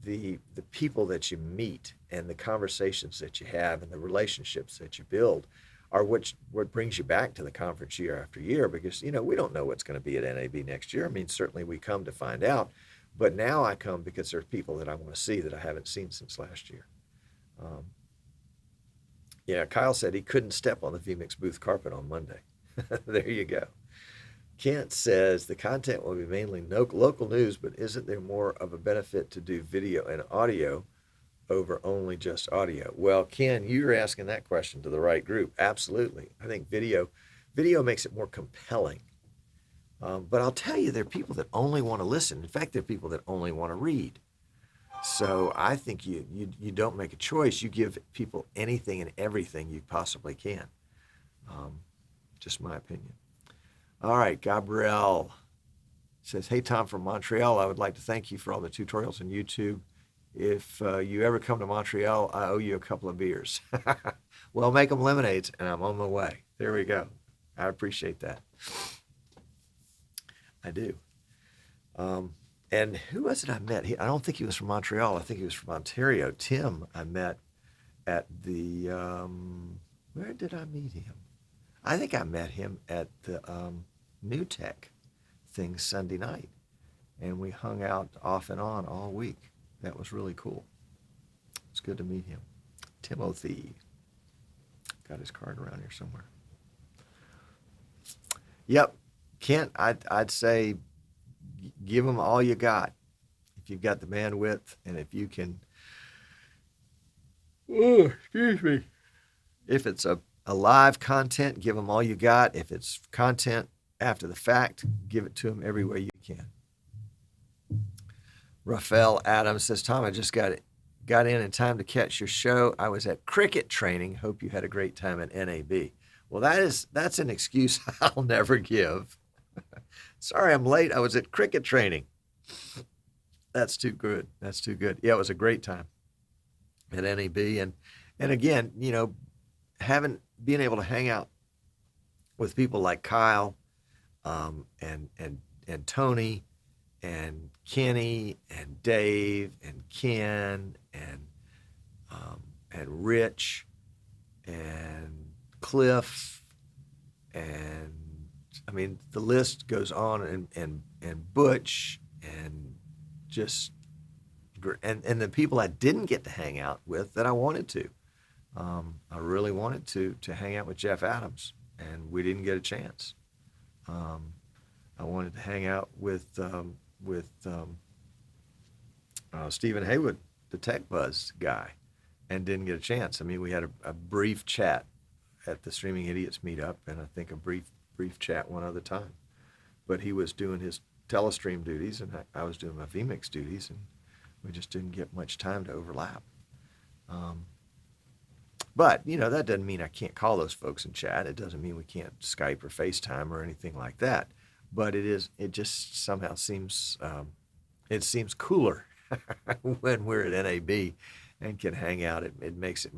the people that you meet and the conversations that you have and the relationships that you build are what brings you back to the conference year after year, because, you know, we don't know what's going to be at NAB next year. I mean, certainly we come to find out, but now I come because there's people that I want to see that I haven't seen since last year. Yeah, Kyle said he couldn't step on the vMix booth carpet on Monday. There you go. Kent says the content will be mainly local news, but isn't there more of a benefit to do video and audio over only just audio? Well, Ken, you're asking that question to the right group. Absolutely. I think video makes it more compelling. But I'll tell you, there are people that only want to listen. In fact, there are people that only want to read. So I think you don't make a choice. You give people anything and everything you possibly can. Just my opinion. All right, Gabrielle says, hey, Tom from Montreal. I would like to thank you for all the tutorials on YouTube. If you ever come to Montreal, I owe you a couple of beers. Well, make them lemonades, and I'm on my way. There we go. I appreciate that. I do. And who was it I met? I don't think he was from Montreal. I think he was from Ontario. Tim, I met at the, where did I meet him? I think I met him at the New Tech thing Sunday night. And we hung out off and on all week. That was really cool. It's good to meet him. Timothy. Got his card around here somewhere. Yep. Kent, I'd say give them all you got. If you've got the bandwidth and if you can, excuse me. If it's a live content, give them all you got. If it's content after the fact, give it to them every way you can. Raphael Adams says, Tom, I just got in time to catch your show. I was at cricket training. Hope you had a great time at NAB. Well, that's an excuse I'll never give. Sorry, I'm late. I was at cricket training. That's too good. That's too good. Yeah, it was a great time at NAB. And again, you know, being able to hang out with people like Kyle, and Tony and Kenny and Dave and Ken and Rich and Cliff, and I mean the list goes on, and Butch, and just and the people I didn't get to hang out with that I wanted to. I really wanted to hang out with Jeff Adams, and we didn't get a chance. I wanted to hang out with Stephen Haywood, the Tech Buzz guy, and didn't get a chance. I mean, we had a brief chat at the Streaming Idiots meetup, and I think a brief chat one other time. But he was doing his telestream duties, and I was doing my vMix duties, and we just didn't get much time to overlap. But, you know, that doesn't mean I can't call those folks and chat. It doesn't mean we can't Skype or FaceTime or anything like that. But it just somehow seems, it seems cooler when we're at NAB and can hang out. It makes it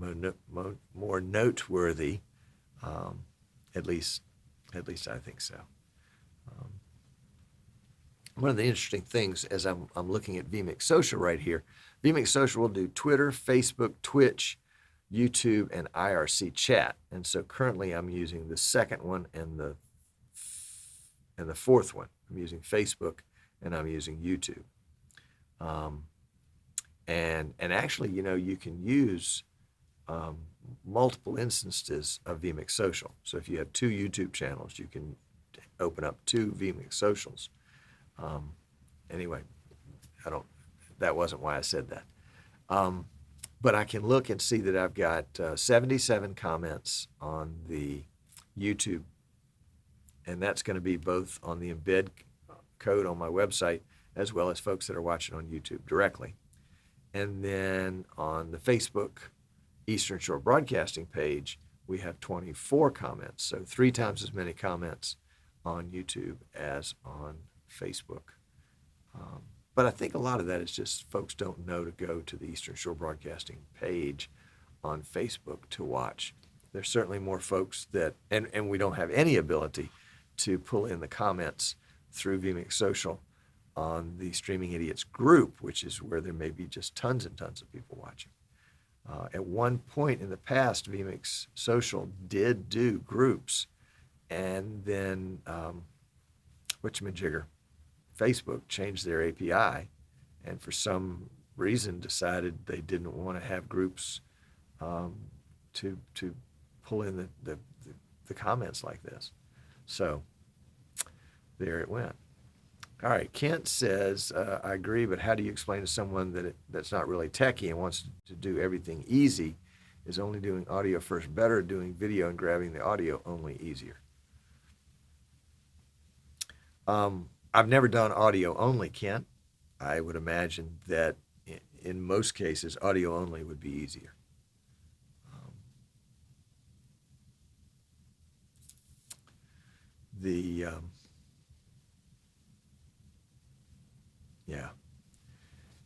more noteworthy. At least I think so. One of the interesting things as I'm looking at vMix Social right here, vMix Social will do Twitter, Facebook, Twitch, YouTube, and IRC chat. And so currently I'm using the second one and and the fourth one. I'm using Facebook, and I'm using YouTube. And actually, you can use multiple instances of vMix Social. So if you have 2 YouTube channels, you can open up 2 vMix Socials. Anyway, that wasn't why I said that. But I can look and see that I've got 77 comments on the YouTube, and that's going to be both on the embed code on my website as well as folks that are watching on YouTube directly. And then on the Facebook Eastern Shore Broadcasting page, we have 24 comments, so 3 times as many comments on YouTube as on Facebook. But I think a lot of that is just folks don't know to go to the Eastern Shore Broadcasting page on Facebook to watch. There's certainly more folks that, and we don't have any ability to pull in the comments through vMix Social on the Streaming Idiots group, which is where there may be just tons and tons of people watching. At one point in the past, vMix Social did do groups, and then whatchamajigger, Facebook changed their API, and for some reason decided they didn't want to have groups to pull in the comments like this. So there it went. All right, Kent says, I agree, but how do you explain to someone that's not really techie and wants to do everything easy, is only doing audio first better, doing video and grabbing the audio only easier? I've never done audio only, Kent. I would imagine that in most cases, audio only would be easier. Yeah.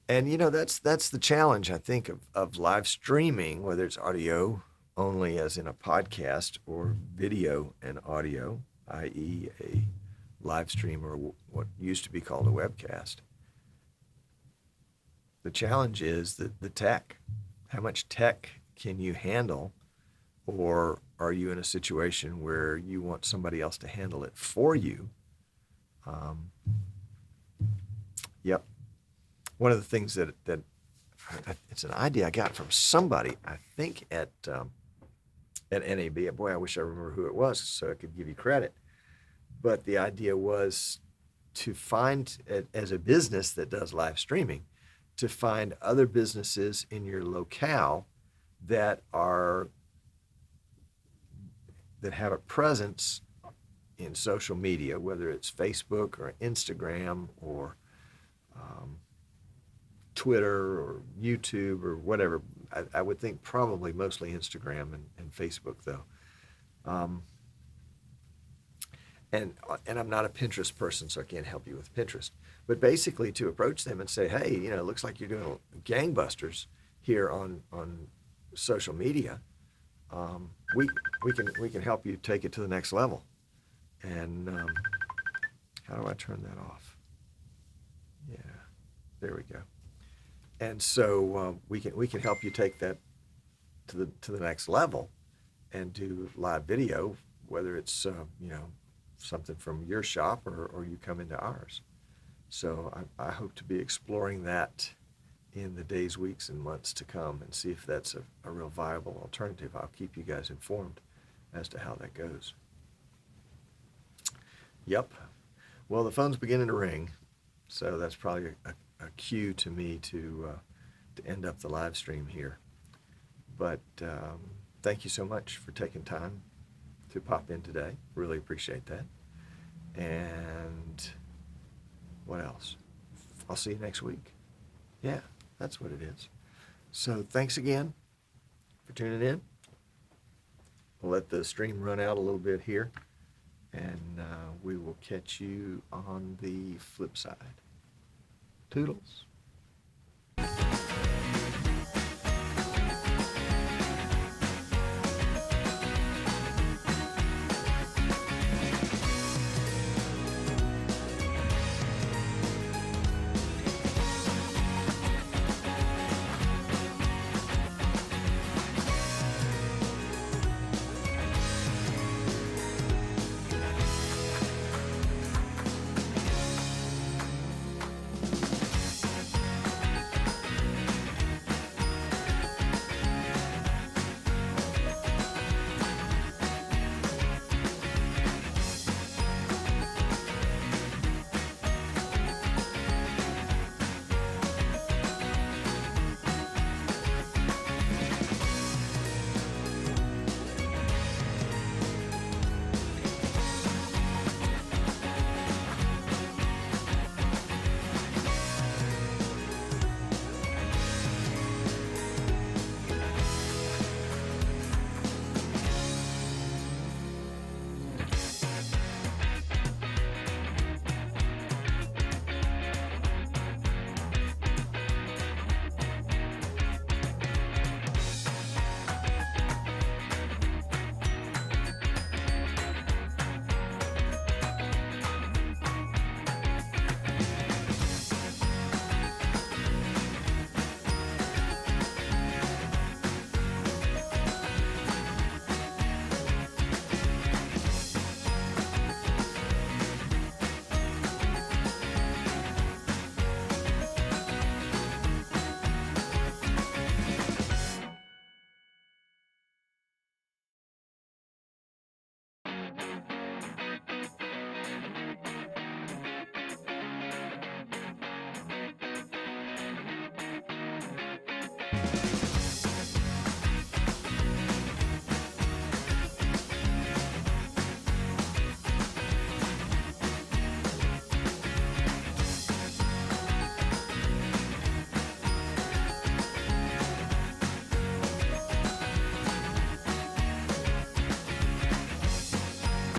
And that's the challenge, I think, of live streaming, whether it's audio only as in a podcast or video and audio, i.e. a live stream or what used to be called a webcast. The challenge is the tech. How much tech can you handle, or are you in a situation where you want somebody else to handle it for you? Yep. One of the things that it's an idea I got from somebody, I think at NAB. Boy, I wish I remember who it was so I could give you credit. But the idea was to find, as a business that does live streaming, to find other businesses in your locale that have a presence in social media, whether it's Facebook or Instagram or Twitter or YouTube or whatever. I would think probably mostly Instagram and Facebook, though. And I'm not a Pinterest person, so I can't help you with Pinterest. But basically to approach them and say, hey, it looks like you're doing gangbusters here on social media. We can help you take it to the next level. And how do I turn that off? Yeah, there we go. And so we can help you take that to the next level and do live video, whether it's something from your shop or you come into ours. So I hope to be exploring that in the days, weeks, and months to come and see if that's a real viable alternative. I'll keep you guys informed as to how that goes. Yep. Well, the phone's beginning to ring, so that's probably a cue to me to end up the live stream here. But thank you so much for taking time to pop in today. Really appreciate that. And what else? I'll see you next week. Yeah, that's what it is. So thanks again for tuning in. We'll let the stream run out a little bit here, and we will catch you on the flip side. Toodles.